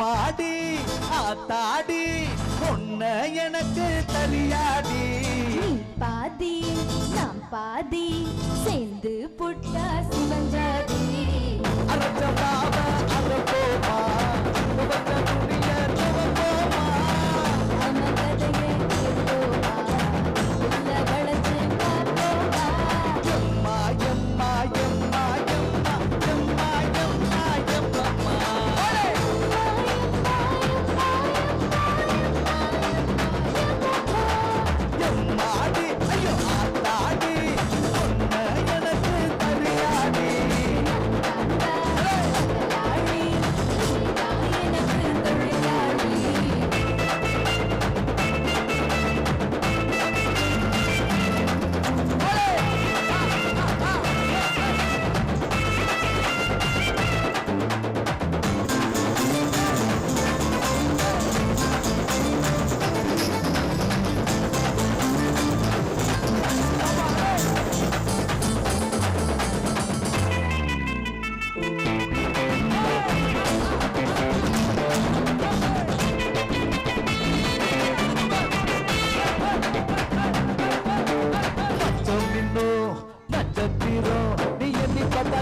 அம்மாடி ஆத்தாடி பொண்ண எனக்கு தரியாடி பாதி நாம் பாதி சேர்ந்து புட்டா சிவஞ்சாதி அரச்சமாவ அரப்போமா உவச்ச துணிய துவப்போமா நம்ம கதையை கேட்போமா உள்ள வளைச்சு பார்ப்போமா எம்மா எம்மா எம்மா எம்மா எம்மா எம்மா எம்மா எம்மாடி ஐயோ ஆத்தாடி பொண்ண எனக்கு தரியாடி எனக்கு தொழிலாளி நட்சத்திரம் நீ எண்ணி பார்த்தா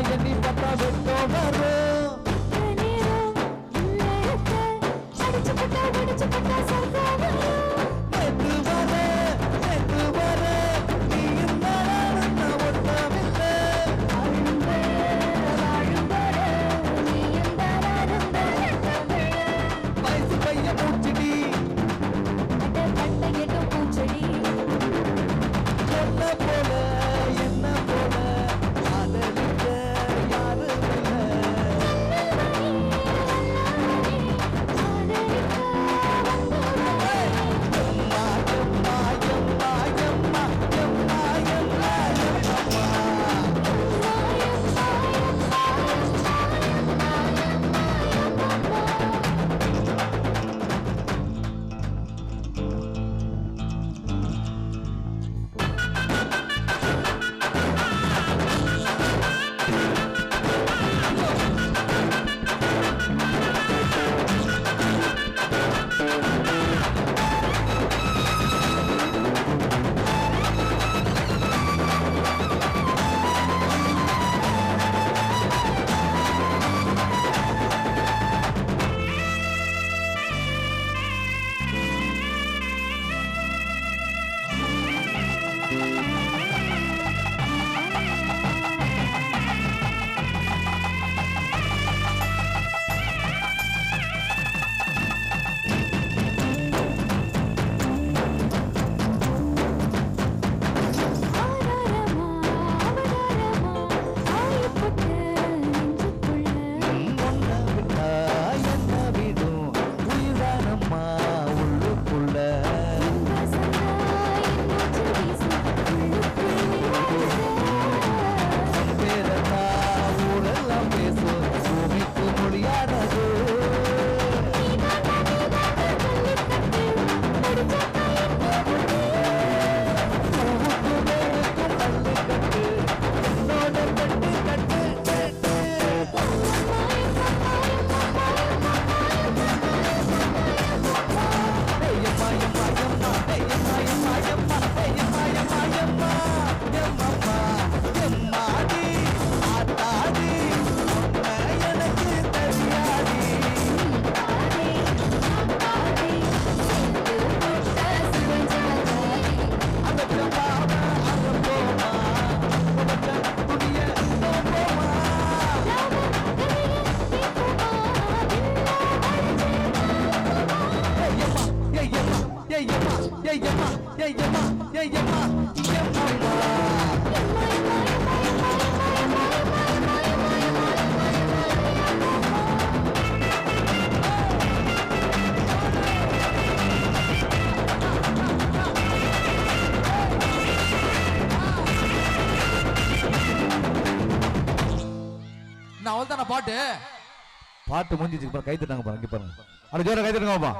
வெட்டம் வரும் நேத்து வர நீ இருந்தாலும் நான் ஒட்டமில்லை வயசு பைய பூச்சிடி என்ன போல காதலிக்க யாரும் இல்லை எம்மா எம்மா எம்மா எம்மா எம்மா எம்மா எம்மா ஒன்ன விட்டா என்ன விடும் உயிரானம்மா உள்ளுக்குள்ள பேரத்தா ஊரெல்லாம் பேசும் பூமிக்கு முடியாதது பூவுக்கு வேருக்கும் பல்லு கட்டு என்னோட கட்டு கட்டு கட்டு ஐயம்மா எம்மா எம்மா ஐயம்மா எம்மா எம்மா ஐயம்மா எம்மா எம்மா எம்மம்மா எம்மாடி ஆத்தாடி பொண்ண எனக்கு தெரியாடி அரச்சமாவ அரப்போமா உவச்ச துணிய துவப்போமா நான் அவ்வளவுதான பாட்டு பாட்டு முடிஞ்சிச்சு கை தட்டாங்க பாருங்க பாருங்க அது ஜோர கை தட்டுங்கப்பா